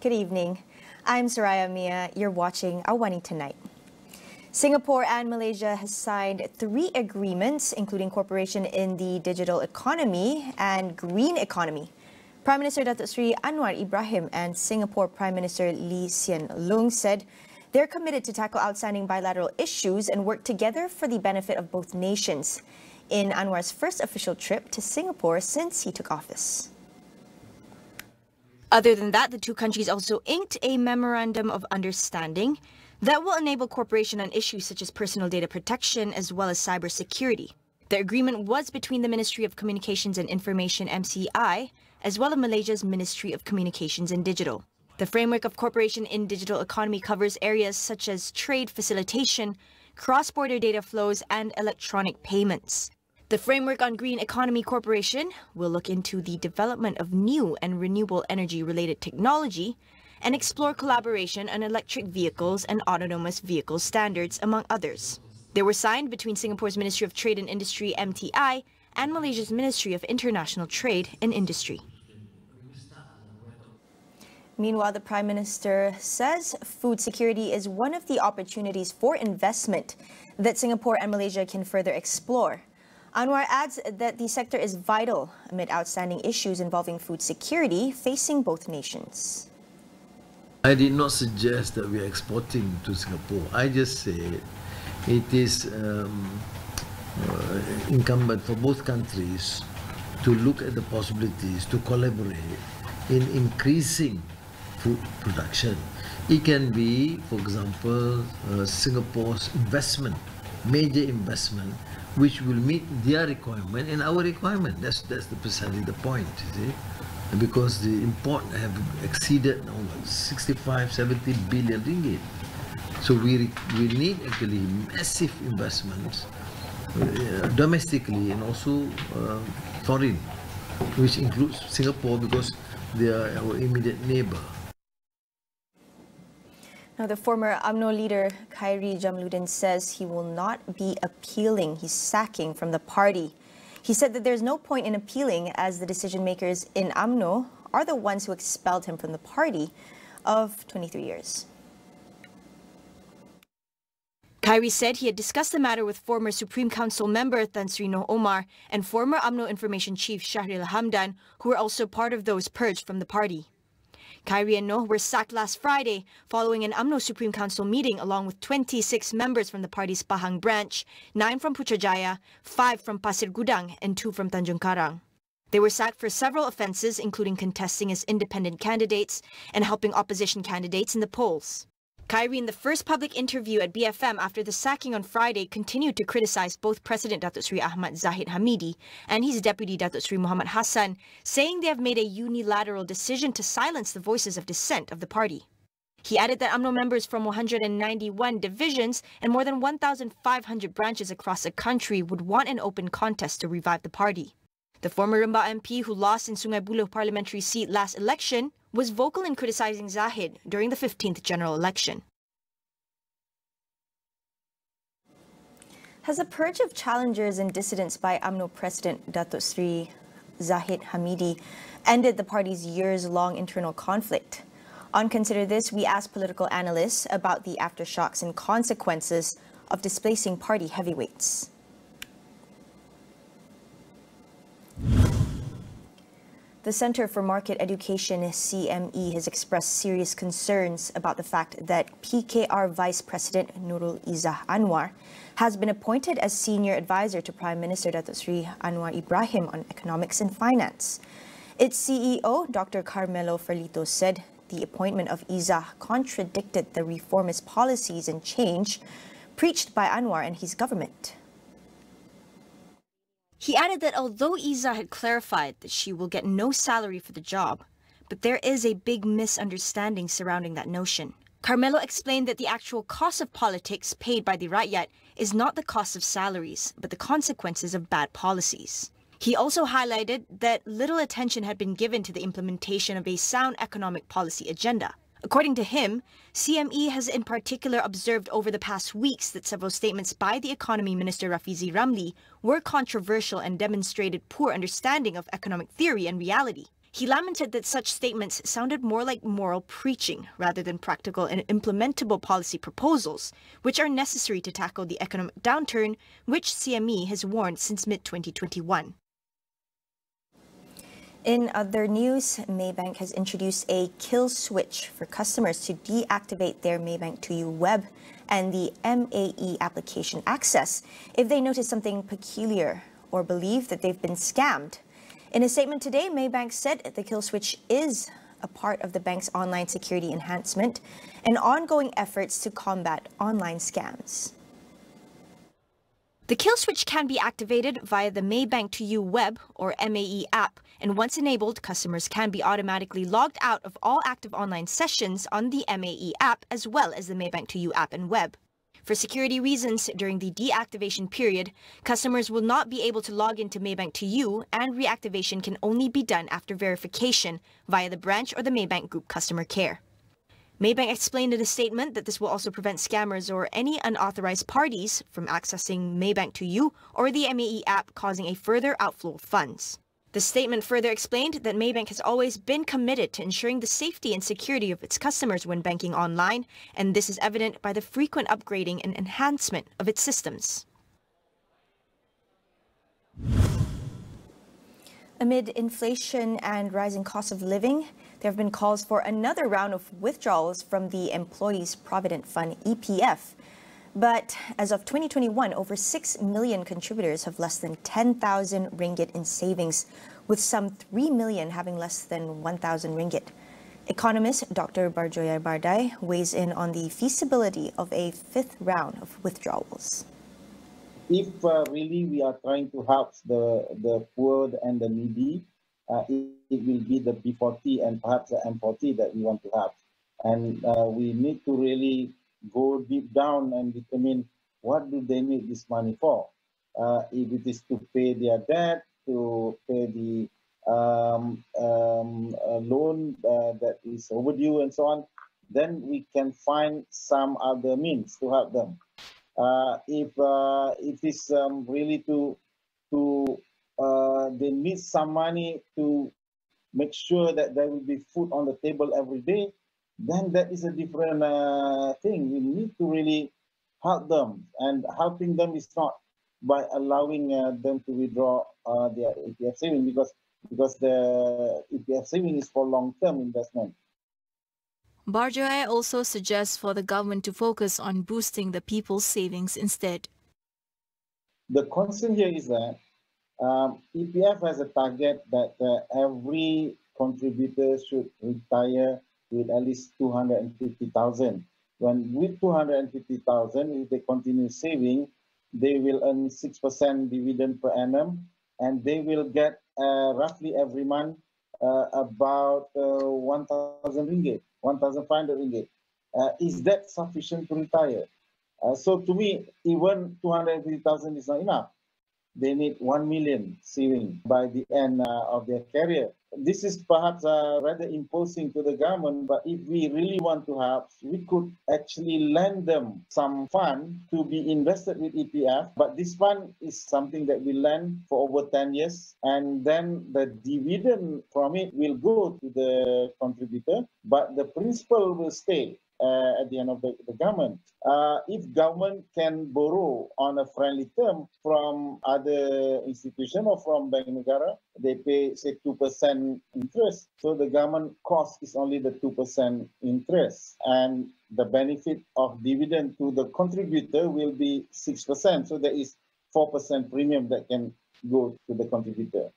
Good evening. I'm Soraya Mia. You're watching AWANI Tonight. Singapore and Malaysia has signed 3 agreements, including cooperation in the digital economy and green economy. Prime Minister Datuk Seri Anwar Ibrahim and Singapore Prime Minister Lee Hsien Loong said they're committed to tackle outstanding bilateral issues and work together for the benefit of both nations in Anwar's first official trip to Singapore since he took office. Other than that, the two countries also inked a memorandum of understanding that will enable cooperation on issues such as personal data protection as well as cybersecurity. The agreement was between the Ministry of Communications and Information (MCI) as well as Malaysia's Ministry of Communications and Digital. The framework of cooperation in digital economy covers areas such as trade facilitation, cross-border data flows, and electronic payments. The framework on green economy cooperation will look into the development of new and renewable energy-related technology and explore collaboration on electric vehicles and autonomous vehicle standards, among others. They were signed between Singapore's Ministry of Trade and Industry (MTI) and Malaysia's Ministry of International Trade and Industry. Meanwhile, the Prime Minister says food security is one of the opportunities for investment that Singapore and Malaysia can further explore. Anwar adds that the sector is vital amid outstanding issues involving food security facing both nations. I did not suggest that we are exporting to Singapore. I just said it is incumbent for both countries to look at the possibilities to collaborate in increasing food production. It can be, for example, Singapore's investment, major investment, which will meet their requirement and our requirement. That's precisely the point, you see? Because the import have exceeded 65-70 billion ringgit. So we need actually massive investments domestically and also foreign, which includes Singapore because they are our immediate neighbor. Now, the former UMNO leader, Khairi Jamaluddin, says he will not be appealing his sacking from the party. He said that there's no point in appealing as the decision makers in UMNO are the ones who expelled him from the party of 23 years. Khairi said he had discussed the matter with former Supreme Council member Tan Sri Noh Omar and former UMNO Information Chief Shahril Hamdan, who were also part of those purged from the party. Khairi and Noh were sacked last Friday following an UMNO Supreme Council meeting along with 26 members from the party's Pahang branch, 9 from Putrajaya, 5 from Pasir Gudang and 2 from Tanjung Karang. They were sacked for several offences, including contesting as independent candidates and helping opposition candidates in the polls. Khairi, in the first public interview at BFM after the sacking on Friday, continued to criticise both President Datuk Seri Ahmad Zahid Hamidi and his deputy Datuk Seri Muhammad Hassan, saying they have made a unilateral decision to silence the voices of dissent of the party. He added that UMNO members from 191 divisions and more than 1,500 branches across the country would want an open contest to revive the party. The former Rembau MP who lost in Sungai Buloh parliamentary seat last election was vocal in criticising Zahid during the 15th general election. Has the purge of challengers and dissidents by UMNO President Datuk Seri Zahid Hamidi ended the party's years-long internal conflict? On Consider This, we asked political analysts about the aftershocks and consequences of displacing party heavyweights. The Centre for Market Education, CME, has expressed serious concerns about the fact that PKR Vice President Nurul Izzah Anwar has been appointed as senior advisor to Prime Minister Datuk Seri Anwar Ibrahim on economics and finance. Its CEO, Dr. Carmelo Ferlito, said the appointment of Izzah contradicted the reformist policies and change preached by Anwar and his government. He added that although Izzah had clarified that she will get no salary for the job, but there is a big misunderstanding surrounding that notion. Carmelo explained that the actual cost of politics paid by the Rakyat is not the cost of salaries, but the consequences of bad policies. He also highlighted that little attention had been given to the implementation of a sound economic policy agenda. According to him, CME has in particular observed over the past weeks that several statements by the Economy Minister Rafizi Ramli were controversial and demonstrated poor understanding of economic theory and reality. He lamented that such statements sounded more like moral preaching rather than practical and implementable policy proposals, which are necessary to tackle the economic downturn, which CME has warned since mid-2021. In other news, Maybank has introduced a kill switch for customers to deactivate their Maybank to You web and the MAE application access if they notice something peculiar or believe that they've been scammed. In a statement today, Maybank said the kill switch is a part of the bank's online security enhancement and ongoing efforts to combat online scams. The kill switch can be activated via the Maybank to You web or MAE app, and once enabled, customers can be automatically logged out of all active online sessions on the MAE app as well as the Maybank to You app and web. For security reasons, during the deactivation period, customers will not be able to log into Maybank to You, and reactivation can only be done after verification via the branch or the Maybank Group customer care. Maybank explained in a statement that this will also prevent scammers or any unauthorized parties from accessing Maybank to You or the MAE app, causing a further outflow of funds. The statement further explained that Maybank has always been committed to ensuring the safety and security of its customers when banking online, and this is evident by the frequent upgrading and enhancement of its systems. Amid inflation and rising cost of living, there have been calls for another round of withdrawals from the Employees Provident Fund, EPF. But as of 2021, over 6 million contributors have less than 10,000 ringgit in savings, with some 3 million having less than 1,000 ringgit. Economist Dr. Barjoya Bardai weighs in on the feasibility of a fifth round of withdrawals. If really we are trying to help the poor and the needy, it will be the B40 and perhaps the M40 that we want to have. And we need to really go deep down and determine what do they need this money for. If it is to pay their debt, to pay the loan that is overdue and so on, then we can find some other means to help them. If it is really they need some money to make sure that there will be food on the table every day, then that is a different thing. We need to really help them, and helping them is not by allowing them to withdraw their EPF saving, because the EPF saving is for long-term investment. Barjoya also suggests for the government to focus on boosting the people's savings instead. The concern here is that EPF has a target that every contributor should retire with at least 250,000. When with 250,000, if they continue saving, they will earn 6% dividend per annum, and they will get roughly every month about 1,000 ringgit, 1,500 ringgit. Is that sufficient to retire? So to me, even 250,000 is not enough. They need 1 million saving by the end of their career. This is perhaps rather imposing to the government, but if we really want to help, we could actually lend them some fund to be invested with EPF. But this fund is something that we lend for over 10 years, and then the dividend from it will go to the contributor, but the principal will stay at the end of the government. If government can borrow on a friendly term from other institution or from Bank Negara, they pay, say, 2% interest. So the government cost is only the 2% interest. And the benefit of dividend to the contributor will be 6%. So there is 4% premium that can go to the contributor.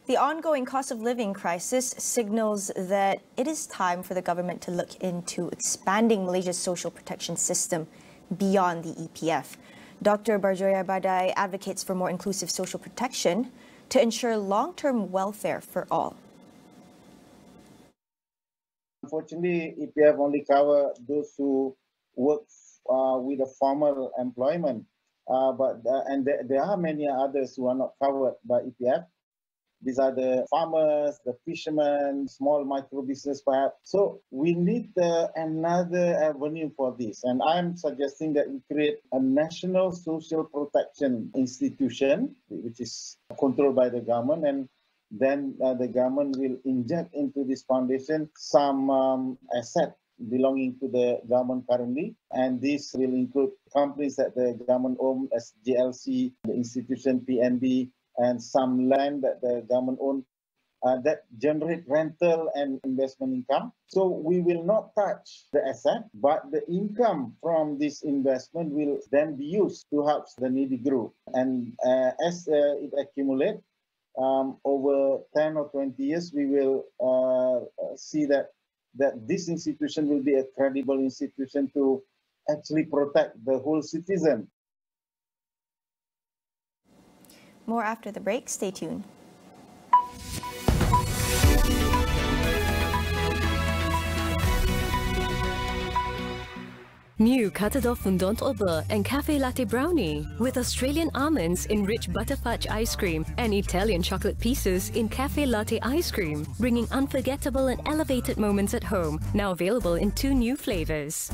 The ongoing cost of living crisis signals that it is time for the government to look into expanding Malaysia's social protection system beyond the EPF. Dr. Barjoya Bardai advocates for more inclusive social protection to ensure long-term welfare for all. Unfortunately, EPF only cover those who work with a formal employment, and there are many others who are not covered by EPF. These are the farmers, the fishermen, small micro business perhaps. So we need another avenue for this. And I'm suggesting that we create a national social protection institution, which is controlled by the government. And then the government will inject into this foundation some asset belonging to the government currently, and this will include companies that the government owns as GLC, the institution PNB, and some land that the government owns that generate rental and investment income. So we will not touch the asset, but the income from this investment will then be used to help the needy group. And as it accumulates over 10 or 20 years, we will see that this institution will be a credible institution to actually protect the whole citizen. More after the break. Stay tuned. New Catador Fondant au Beurre and Cafe Latte Brownie with Australian almonds in rich butter fudge ice cream and Italian chocolate pieces in Cafe Latte ice cream, bringing unforgettable and elevated moments at home. Now available in 2 new flavors.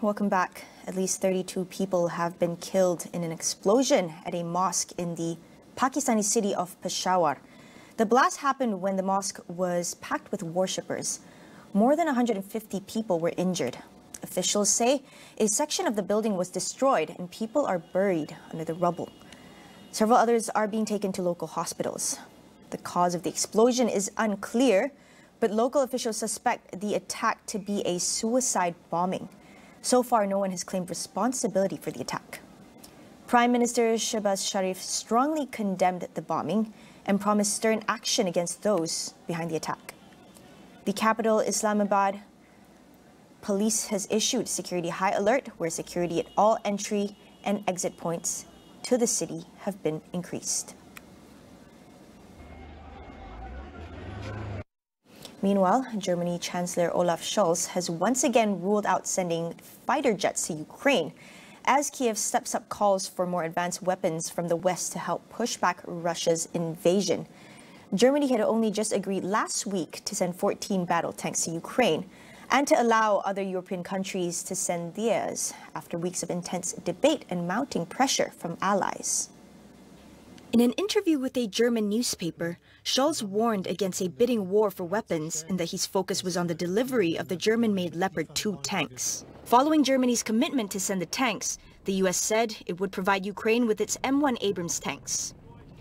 Welcome back. At least 32 people have been killed in an explosion at a mosque in the Pakistani city of Peshawar. The blast happened when the mosque was packed with worshippers. More than 150 people were injured. Officials say a section of the building was destroyed and people are buried under the rubble. Several others are being taken to local hospitals. The cause of the explosion is unclear, but local officials suspect the attack to be a suicide bombing. So far, no one has claimed responsibility for the attack. Prime Minister Shehbaz Sharif strongly condemned the bombing and promised stern action against those behind the attack. The capital, Islamabad, police has issued security high alert, where security at all entry and exit points to the city have been increased. Meanwhile, Germany Chancellor Olaf Scholz has once again ruled out sending fighter jets to Ukraine, as Kiev steps up calls for more advanced weapons from the West to help push back Russia's invasion. Germany had only just agreed last week to send 14 battle tanks to Ukraine and to allow other European countries to send theirs after weeks of intense debate and mounting pressure from allies. In an interview with a German newspaper, Scholz warned against a bidding war for weapons and that his focus was on the delivery of the German-made Leopard 2 tanks. Following Germany's commitment to send the tanks, the US said it would provide Ukraine with its M1 Abrams tanks.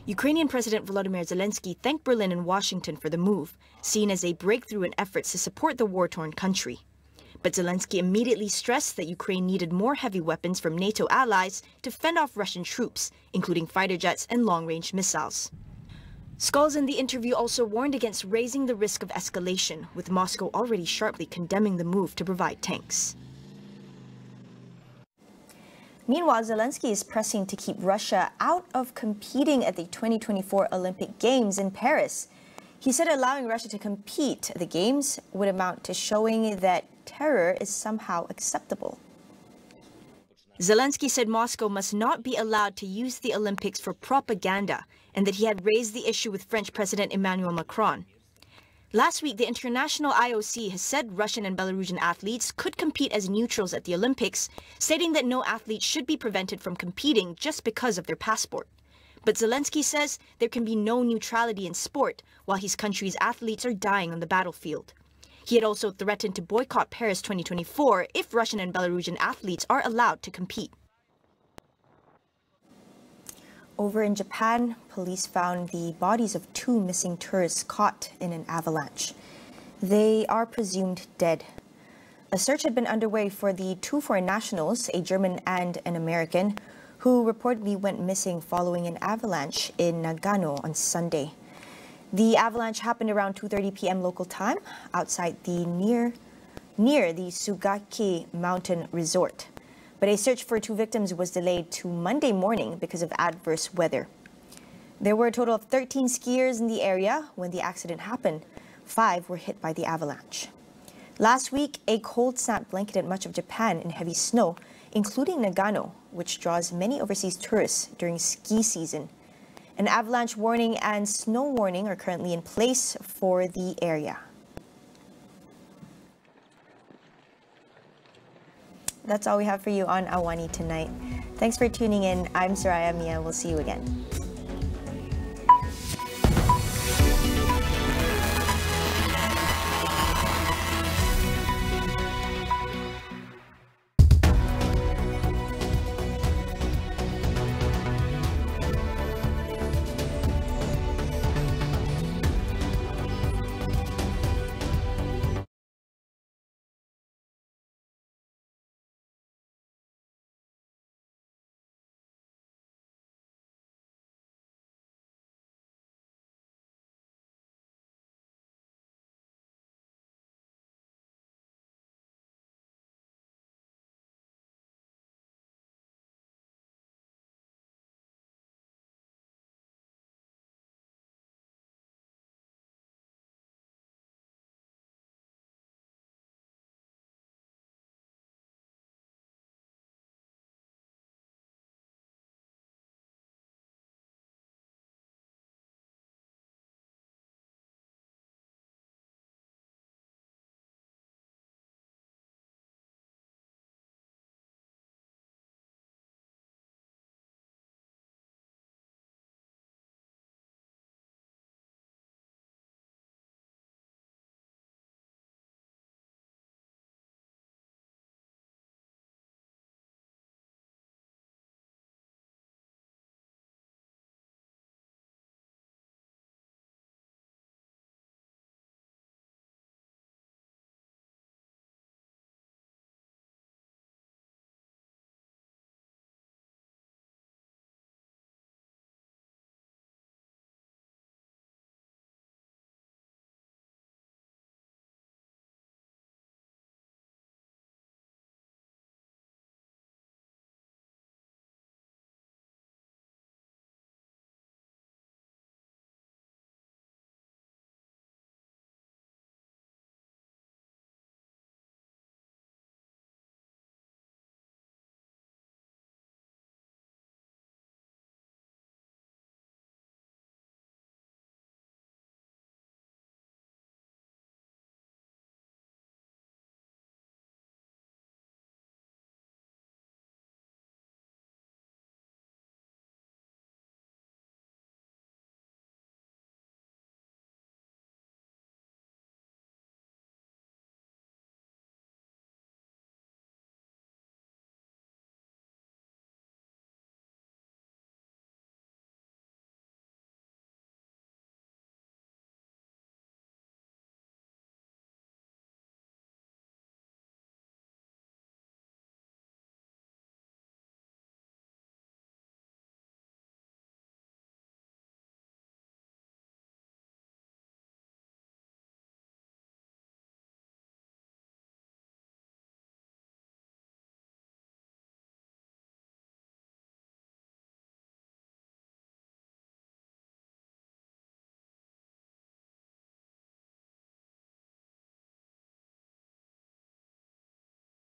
Ukrainian President Volodymyr Zelensky thanked Berlin and Washington for the move, seen as a breakthrough in efforts to support the war-torn country. But Zelensky immediately stressed that Ukraine needed more heavy weapons from NATO allies to fend off Russian troops, including fighter jets and long-range missiles. Scholz in the interview also warned against raising the risk of escalation, with Moscow already sharply condemning the move to provide tanks. Meanwhile, Zelensky is pressing to keep Russia out of competing at the 2024 Olympic Games in Paris. He said allowing Russia to compete at the Games would amount to showing that terror is somehow acceptable. Zelensky said Moscow must not be allowed to use the Olympics for propaganda and that he had raised the issue with French President Emmanuel Macron. Last week, the international IOC has said Russian and Belarusian athletes could compete as neutrals at the Olympics, stating that no athlete should be prevented from competing just because of their passport. But Zelensky says there can be no neutrality in sport while his country's athletes are dying on the battlefield. He had also threatened to boycott Paris 2024 if Russian and Belarusian athletes are allowed to compete. Over in Japan, police found the bodies of 2 missing tourists caught in an avalanche. They are presumed dead. A search had been underway for the 2 foreign nationals, a German and an American, who reportedly went missing following an avalanche in Nagano on Sunday. The avalanche happened around 2:30 p.m. local time outside the near the Sugaki Mountain Resort. But a search for 2 victims was delayed to Monday morning because of adverse weather. There were a total of 13 skiers in the area when the accident happened. 5 were hit by the avalanche. Last week, a cold snap blanketed much of Japan in heavy snow, including Nagano, which draws many overseas tourists during ski season. An avalanche warning and snow warning are currently in place for the area. That's all we have for you on AWANI tonight. Thanks for tuning in. I'm Soraya Mia. We'll see you again.